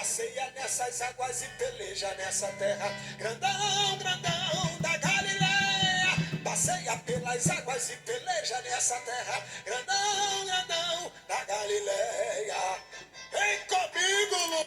Passeia nessas águas e peleja nessa terra. Grandão, grandão da Galileia. Passeia pelas águas e peleja nessa terra. Grandão, grandão da Galileia. Vem comigo, Lu.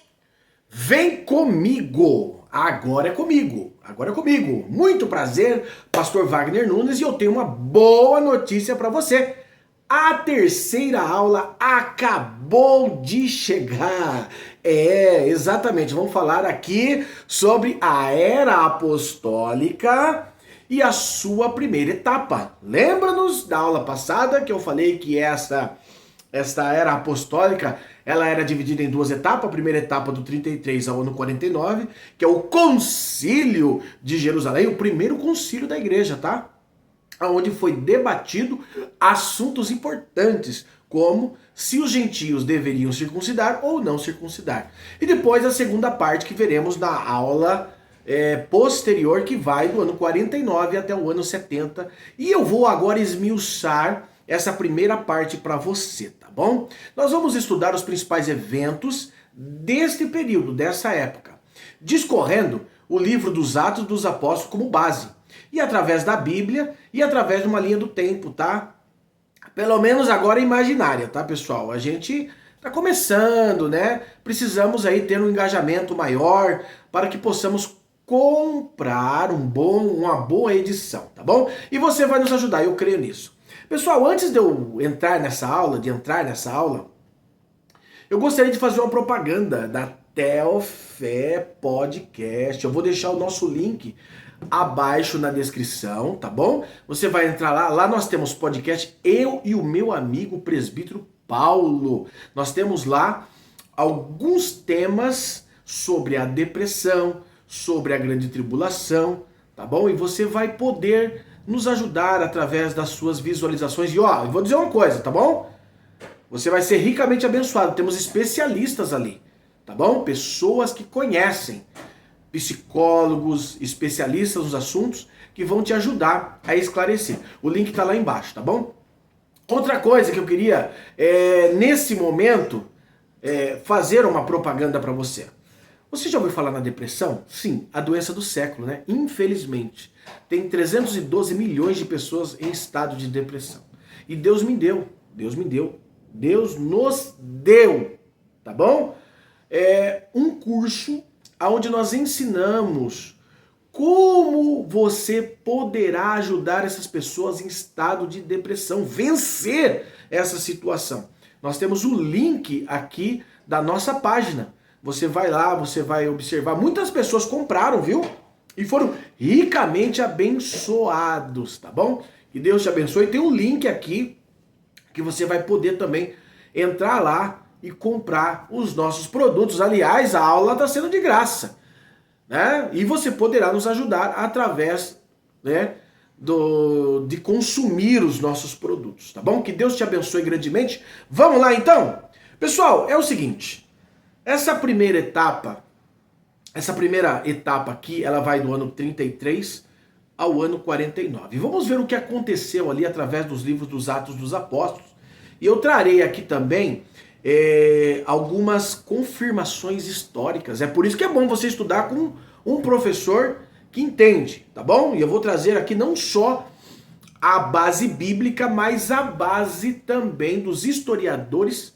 Vem comigo! Agora é comigo! Agora é comigo! Muito prazer, Pastor Wagner Nunes, e eu tenho uma boa notícia para você. A terceira aula acabou de chegar. É, exatamente. Vamos falar aqui sobre a era apostólica e a sua primeira etapa. Lembra-nos da aula passada que eu falei que esta era apostólica, ela era dividida em duas etapas. A primeira etapa do 33 ao ano 49, que é o Concílio de Jerusalém, o primeiro concílio da igreja, tá? Onde foi debatido assuntos importantes, como se os gentios deveriam circuncidar ou não circuncidar. E depois a segunda parte que veremos na aula posterior, que vai do ano 49 até o ano 70. E eu vou agora esmiuçar essa primeira parte para você, tá bom? Nós vamos estudar os principais eventos deste período, dessa época, discorrendo o livro dos Atos dos Apóstolos como base, e através da Bíblia e através de uma linha do tempo, tá? Pelo menos agora imaginária, tá, pessoal? A gente tá começando, né? Precisamos aí ter um engajamento maior para que possamos comprar uma boa edição, tá bom? E você vai nos ajudar, eu creio nisso. Pessoal, antes de eu entrar nessa aula, eu gostaria de fazer uma propaganda da Telfé Podcast. Eu vou deixar o nosso link abaixo na descrição, tá bom? Você vai entrar lá nós temos podcast, eu e o meu amigo presbítero Paulo. Nós temos lá alguns temas sobre a depressão, sobre a grande tribulação, tá bom? E você vai poder nos ajudar através das suas visualizações. E ó, eu vou dizer uma coisa, tá bom? Você vai ser ricamente abençoado. Temos especialistas ali, tá bom? Pessoas que conhecem, psicólogos, especialistas nos assuntos, que vão te ajudar a esclarecer. O link tá lá embaixo, tá bom? Outra coisa que eu queria, nesse momento, fazer uma propaganda para você. Você já ouviu falar na depressão? Sim, a doença do século, né? Infelizmente, tem 312 milhões de pessoas em estado de depressão. E Deus nos deu, tá bom? Um curso onde nós ensinamos como você poderá ajudar essas pessoas em estado de depressão, vencer essa situação. Nós temos o link aqui da nossa página. Você vai lá, você vai observar. Muitas pessoas compraram, viu? E foram ricamente abençoados, tá bom? Que Deus te abençoe. Tem um link aqui que você vai poder também entrar lá e comprar os nossos produtos. Aliás, a aula está sendo de graça, né? E você poderá nos ajudar através, né, de consumir os nossos produtos, tá bom? Que Deus te abençoe grandemente. Vamos lá então? Pessoal, é o seguinte, essa primeira etapa aqui, ela vai do ano 33 ao ano 49. Vamos ver o que aconteceu ali através dos livros dos Atos dos Apóstolos. E eu trarei aqui também algumas confirmações históricas. É por isso que é bom você estudar com um professor que entende, tá bom? E eu vou trazer aqui não só a base bíblica, mas a base também dos historiadores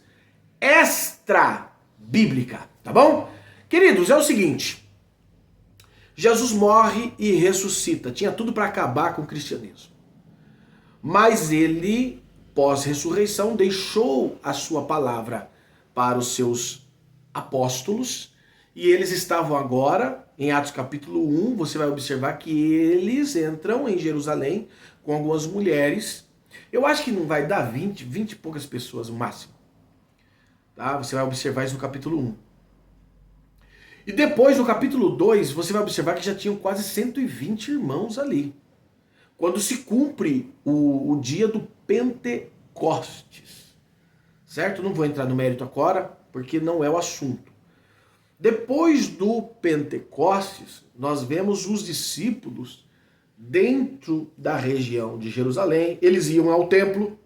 extra-bíblica, tá bom? Queridos, é o seguinte, Jesus morre e ressuscita, tinha tudo para acabar com o cristianismo. Mas ele, pós-ressurreição, deixou a sua palavra para os seus apóstolos, e eles estavam agora, em Atos capítulo 1, você vai observar que eles entram em Jerusalém com algumas mulheres. Eu acho que não vai dar 20 e poucas pessoas no máximo. Tá? Você vai observar isso no capítulo 1. E depois, no capítulo 2, você vai observar que já tinham quase 120 irmãos ali. Quando se cumpre o dia do Pentecostes. Certo? Não vou entrar no mérito agora, porque não é o assunto. Depois do Pentecostes, nós vemos os discípulos dentro da região de Jerusalém. Eles iam ao templo,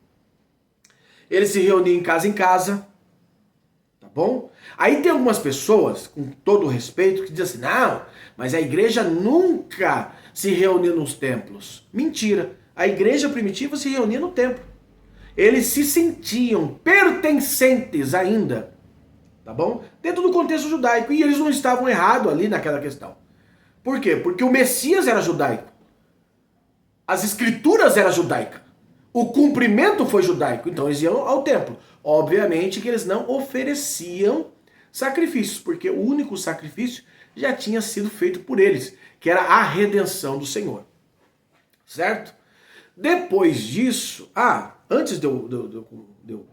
eles se reuniam em casa, tá bom? Aí tem algumas pessoas, com todo o respeito, que dizem assim, não, mas a igreja nunca se reuniu nos templos. Mentira, a igreja primitiva se reunia no templo. Eles se sentiam pertencentes ainda, tá bom? Dentro do contexto judaico, e eles não estavam errados ali naquela questão. Por quê? Porque o Messias era judaico. As escrituras eram judaicas. O cumprimento foi judaico, então eles iam ao templo. Obviamente que eles não ofereciam sacrifícios, porque o único sacrifício já tinha sido feito por eles, que era a redenção do Senhor. Certo? Depois disso, antes de eu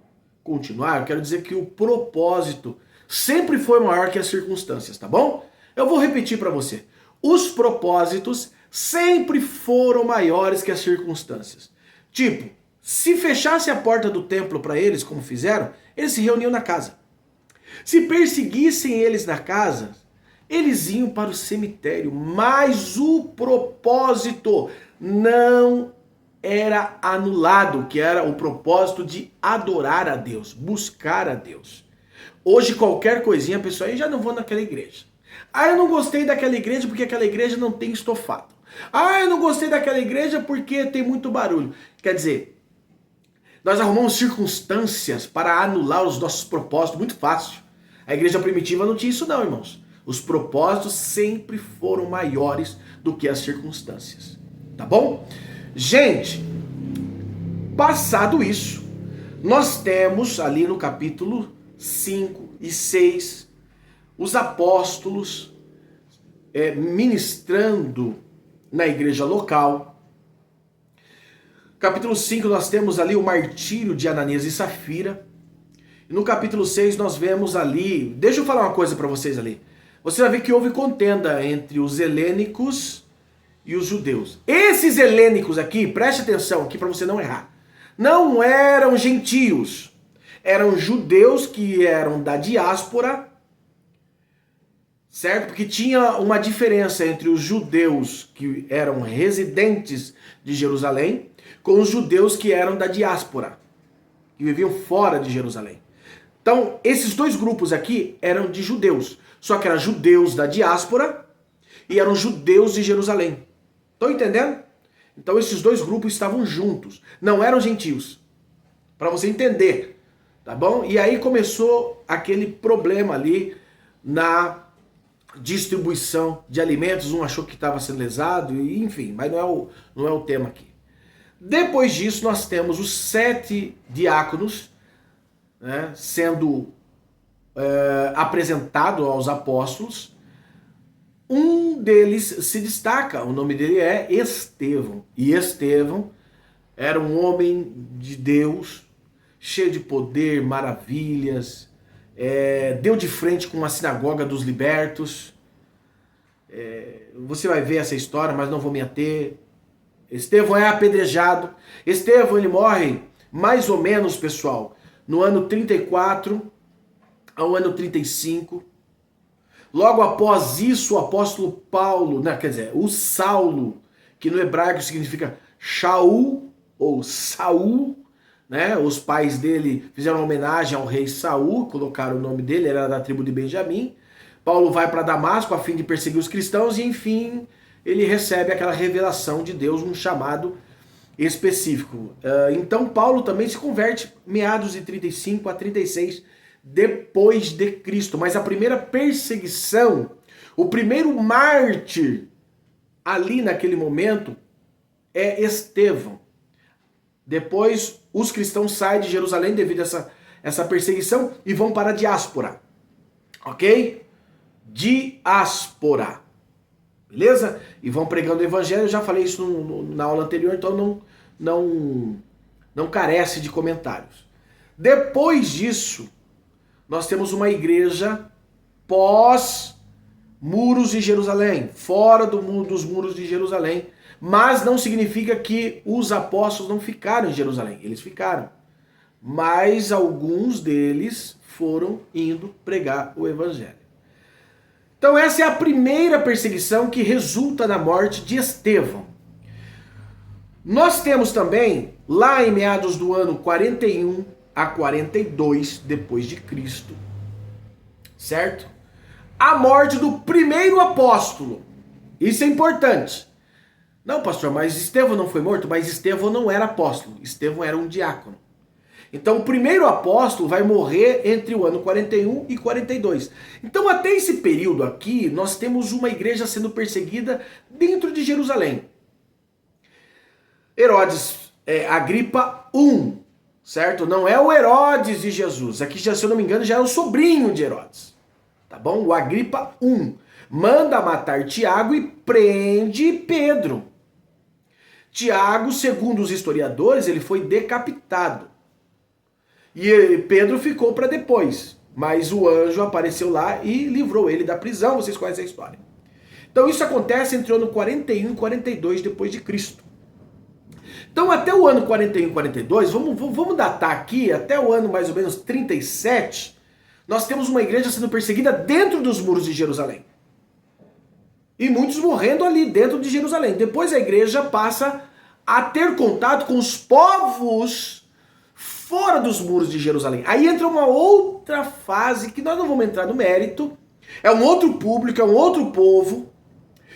continuar, eu quero dizer que o propósito sempre foi maior que as circunstâncias, tá bom? Eu vou repetir para você. Os propósitos sempre foram maiores que as circunstâncias. Tipo, se fechasse a porta do templo para eles, como fizeram, eles se reuniam na casa. Se perseguissem eles na casa, eles iam para o cemitério. Mas o propósito não era anulado, que era o propósito de adorar a Deus, buscar a Deus. Hoje qualquer coisinha, a pessoa, eu já não vou naquela igreja. Eu não gostei daquela igreja porque aquela igreja não tem estofado. Eu não gostei daquela igreja porque tem muito barulho. Quer dizer, nós arrumamos circunstâncias para anular os nossos propósitos muito fácil. A igreja primitiva não tinha isso não, irmãos. Os propósitos sempre foram maiores do que as circunstâncias. Tá bom? Gente, passado isso, nós temos ali no capítulo 5 e 6, os apóstolos ministrando na igreja local. Capítulo 5 nós temos ali o martírio de Ananias e Safira. E no capítulo 6 nós vemos ali, deixa eu falar uma coisa para vocês ali. Você vai ver que houve contenda entre os helênicos e os judeus. Esses helênicos aqui, preste atenção aqui para você não errar, não eram gentios, eram judeus que eram da diáspora, certo? Porque tinha uma diferença entre os judeus que eram residentes de Jerusalém com os judeus que eram da diáspora, que viviam fora de Jerusalém. Então, esses dois grupos aqui eram de judeus, só que eram judeus da diáspora e eram judeus de Jerusalém. Estão entendendo? Então, esses dois grupos estavam juntos, não eram gentios. Para você entender, tá bom? E aí começou aquele problema ali na distribuição de alimentos, um achou que estava sendo lesado, enfim, mas não é o tema aqui. Depois disso, nós temos os 7 diáconos, né, sendo apresentado aos apóstolos. Um deles se destaca, o nome dele é Estevão. E Estevão era um homem de Deus, cheio de poder, maravilhas, deu de frente com a sinagoga dos libertos. Você vai ver essa história, mas não vou me ater. Estevão é apedrejado. Estevão, ele morre mais ou menos, pessoal, no ano 34 ao ano 35. Logo após isso, o apóstolo Paulo, o Saulo, que no hebraico significa Shaul ou Saul, né? Os pais dele fizeram uma homenagem ao rei Saul, colocaram o nome dele, era da tribo de Benjamim. Paulo vai para Damasco a fim de perseguir os cristãos e, enfim, ele recebe aquela revelação de Deus, um chamado específico. Então Paulo também se converte meados de 35 a 36 depois de Cristo. Mas a primeira perseguição, o primeiro mártir ali naquele momento é Estevão. Depois os cristãos saem de Jerusalém devido a essa perseguição e vão para a diáspora. Ok? Diáspora. Beleza? E vão pregando o evangelho. Eu já falei isso na aula anterior, então não carece de comentários. Depois disso, nós temos uma igreja pós muros de Jerusalém, fora dos muros de Jerusalém. Mas não significa que os apóstolos não ficaram em Jerusalém. Eles ficaram. Mas alguns deles foram indo pregar o evangelho. Então essa é a primeira perseguição que resulta na morte de Estevão. Nós temos também, lá em meados do ano 41 a 42 depois de Cristo, certo? A morte do primeiro apóstolo. Isso é importante. Não, pastor, mas Estevão não foi morto? Mas Estevão não era apóstolo. Estevão era um diácono. Então o primeiro apóstolo vai morrer entre o ano 41 e 42. Então até esse período aqui, nós temos uma igreja sendo perseguida dentro de Jerusalém. Herodes Agripa I, certo? Não é o Herodes de Jesus. Aqui, se eu não me engano, já é o sobrinho de Herodes. Tá bom? O Agripa I manda matar Tiago e prende Pedro. Tiago, segundo os historiadores, ele foi decapitado. E Pedro ficou para depois. Mas o anjo apareceu lá e livrou ele da prisão. Vocês conhecem a história. Então isso acontece entre o ano 41 e 42 depois de Cristo. Então até o ano 41 e 42, vamos datar aqui, até o ano mais ou menos 37, nós temos uma igreja sendo perseguida dentro dos muros de Jerusalém. E muitos morrendo ali dentro de Jerusalém. Depois a igreja passa a ter contato com os povos fora dos muros de Jerusalém. Aí entra uma outra fase que nós não vamos entrar no mérito. É um outro público, é um outro povo,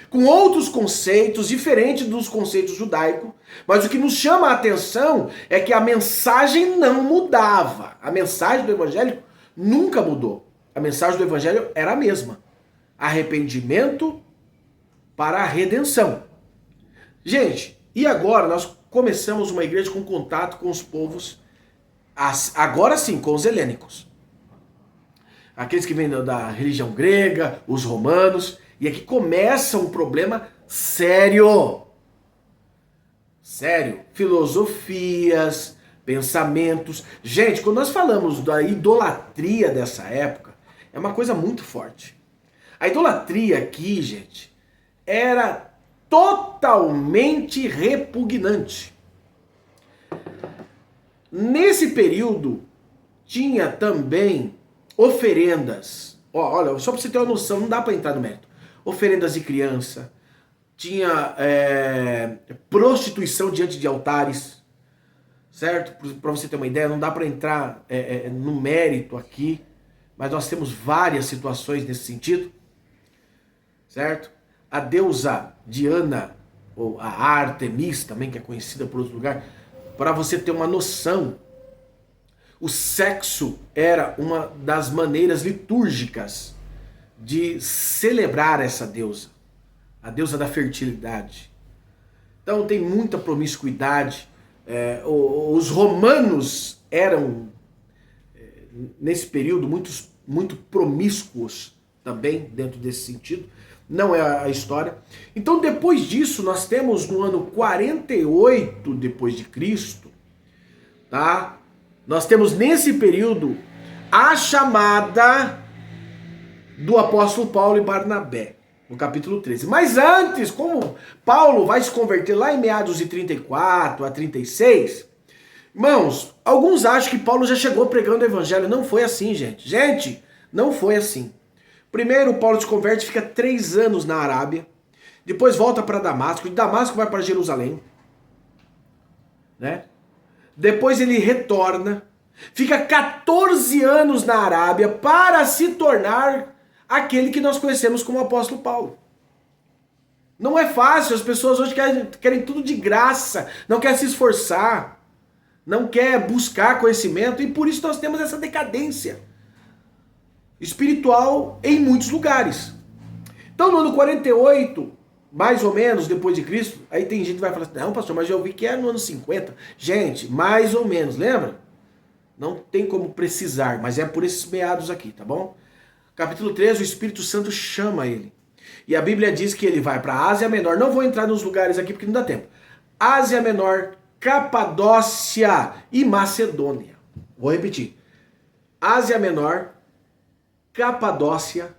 com outros conceitos, diferentes dos conceitos judaicos. Mas o que nos chama a atenção é que a mensagem não mudava. A mensagem do evangelho nunca mudou. A mensagem do evangelho era a mesma. Arrependimento para a redenção. Gente, e agora nós começamos uma igreja com contato com os povos, agora sim, com os helênicos. Aqueles que vêm da religião grega, os romanos, e aqui começa um problema sério. Sério. Filosofias, pensamentos. Gente, quando nós falamos da idolatria dessa época, é uma coisa muito forte. A idolatria aqui, gente, era totalmente repugnante. Nesse período, tinha também oferendas. Olha, só para você ter uma noção, não dá para entrar no mérito. Oferendas de criança, tinha prostituição diante de altares, certo? Para você ter uma ideia, não dá para entrar no mérito aqui, mas nós temos várias situações nesse sentido, certo? A deusa Diana, ou a Artemis também, que é conhecida por outro lugar, para você ter uma noção, o sexo era uma das maneiras litúrgicas de celebrar essa deusa, a deusa da fertilidade. Então tem muita promiscuidade. Os romanos eram, nesse período, muito promíscuos também, dentro desse sentido. Não é a história. Então depois disso, nós temos no ano 48 depois de Cristo, tá? Nós temos nesse período a chamada do apóstolo Paulo e Barnabé, no capítulo 13. Mas antes, como Paulo vai se converter lá em meados de 34 a 36, irmãos, alguns acham que Paulo já chegou pregando o evangelho. Não foi assim, gente. Gente, não foi assim. Primeiro, Paulo se converte, fica 3 anos na Arábia, depois volta para Damasco, de Damasco vai para Jerusalém, né? Depois ele retorna, fica 14 anos na Arábia para se tornar aquele que nós conhecemos como apóstolo Paulo. Não é fácil, as pessoas hoje querem tudo de graça, não querem se esforçar, não querem buscar conhecimento, e por isso nós temos essa decadência espiritual em muitos lugares. Então no ano 48, mais ou menos depois de Cristo, aí tem gente que vai falar assim, não pastor, mas eu ouvi que era no ano 50. Gente, mais ou menos, lembra? Não tem como precisar, mas é por esses meados aqui, tá bom? Capítulo 13, o Espírito Santo chama ele. E a Bíblia diz que ele vai para a Ásia Menor. Não vou entrar nos lugares aqui porque não dá tempo. Ásia Menor, Capadócia e Macedônia. Vou repetir. Ásia Menor, Capadócia,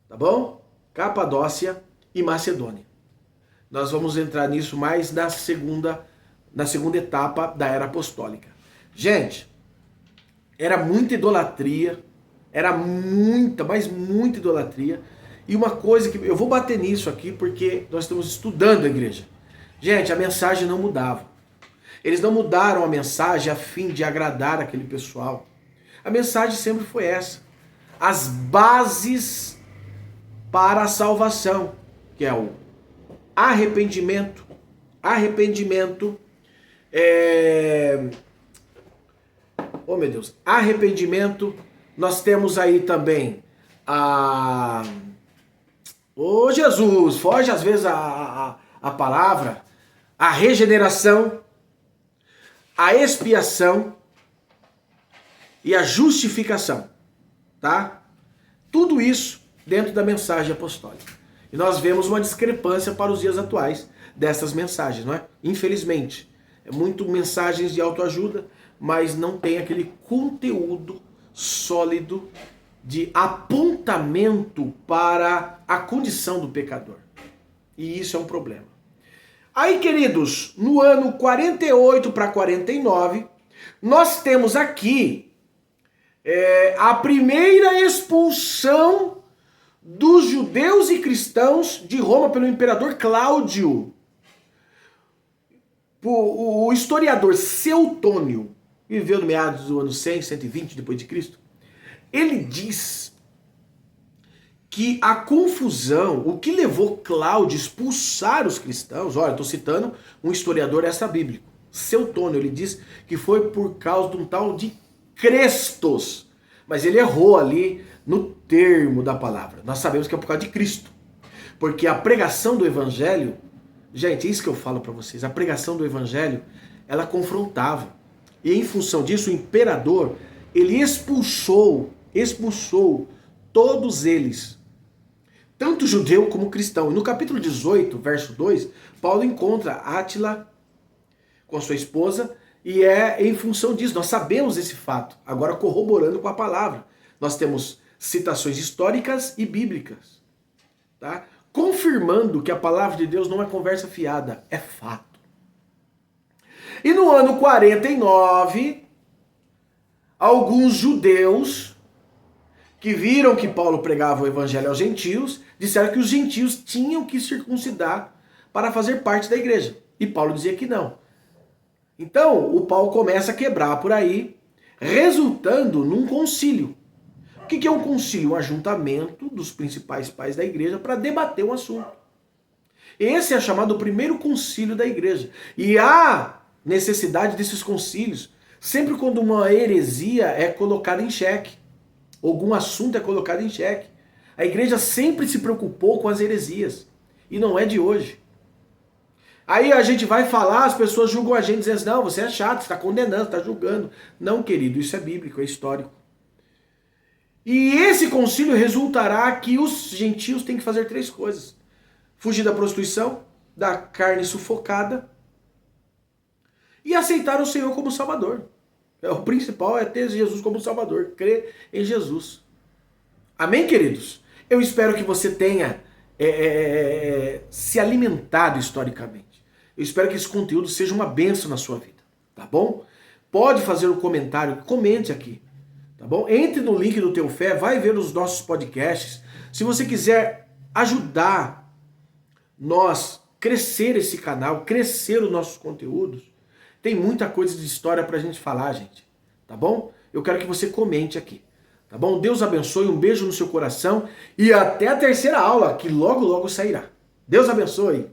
tá bom? Capadócia e Macedônia. Nós vamos entrar nisso mais na segunda etapa da era apostólica. Gente, era muita idolatria, era muita, mas muita idolatria. E uma coisa que eu vou bater nisso aqui porque nós estamos estudando a igreja. Gente, a mensagem não mudava. Eles não mudaram a mensagem a fim de agradar aquele pessoal. A mensagem sempre foi essa. as bases para a salvação, que é o arrependimento. Oh meu Deus, arrependimento. Nós temos aí também oh Jesus, foge às vezes a palavra, a regeneração, a expiação e a justificação, tá? Tudo isso dentro da mensagem apostólica. E nós vemos uma discrepância para os dias atuais dessas mensagens, não é? Infelizmente, é muito mensagens de autoajuda, mas não tem aquele conteúdo sólido de apontamento para a condição do pecador. E isso é um problema. Aí, queridos, no ano 48 para 49, nós temos aqui a primeira expulsão dos judeus e cristãos de Roma pelo imperador Cláudio. O historiador Seutônio, que viveu no meados do ano 100, 120 depois de Cristo, ele diz que a confusão, o que levou Cláudio a expulsar os cristãos, olha, estou citando um historiador extra-bíblico, Seutônio, ele diz que foi por causa de um tal de Crestos, mas ele errou ali no termo da palavra. Nós sabemos que é por causa de Cristo, porque a pregação do evangelho, gente, é isso que eu falo para vocês, a pregação do evangelho, ela confrontava, e em função disso o imperador, ele expulsou todos eles, tanto judeu como cristão. E no capítulo 18, verso 2, Paulo encontra Átila com a sua esposa, e é em função disso, nós sabemos esse fato, agora corroborando com a palavra. Nós temos citações históricas e bíblicas, tá? Confirmando que a palavra de Deus não é conversa fiada, é fato. E no ano 49, alguns judeus que viram que Paulo pregava o evangelho aos gentios, disseram que os gentios tinham que circuncidar para fazer parte da igreja. E Paulo dizia que não. Então, o pau começa a quebrar por aí, resultando num concílio. O que é um concílio? Um ajuntamento dos principais pais da igreja para debater um assunto. Esse é chamado o primeiro concílio da igreja. E há necessidade desses concílios sempre quando uma heresia é colocada em xeque, algum assunto é colocado em xeque. A igreja sempre se preocupou com as heresias, e não é de hoje. Aí a gente vai falar, as pessoas julgam a gente dizendo assim, não, você é chato, você está condenando, está julgando. Não, querido, isso é bíblico, é histórico. E esse concílio resultará que os gentios têm que fazer 3 coisas. Fugir da prostituição, da carne sufocada e aceitar o Senhor como Salvador. O principal é ter Jesus como Salvador, crer em Jesus. Amém, queridos? Eu espero que você tenha se alimentado historicamente. Eu espero que esse conteúdo seja uma bênção na sua vida, tá bom? Pode fazer um comentário, comente aqui, tá bom? Entre no link do Teu Fé, vai ver os nossos podcasts. Se você quiser ajudar nós crescer esse canal, crescer os nossos conteúdos, tem muita coisa de história pra gente falar, gente, tá bom? Eu quero que você comente aqui, tá bom? Deus abençoe, um beijo no seu coração e até a terceira aula, que logo logo sairá. Deus abençoe!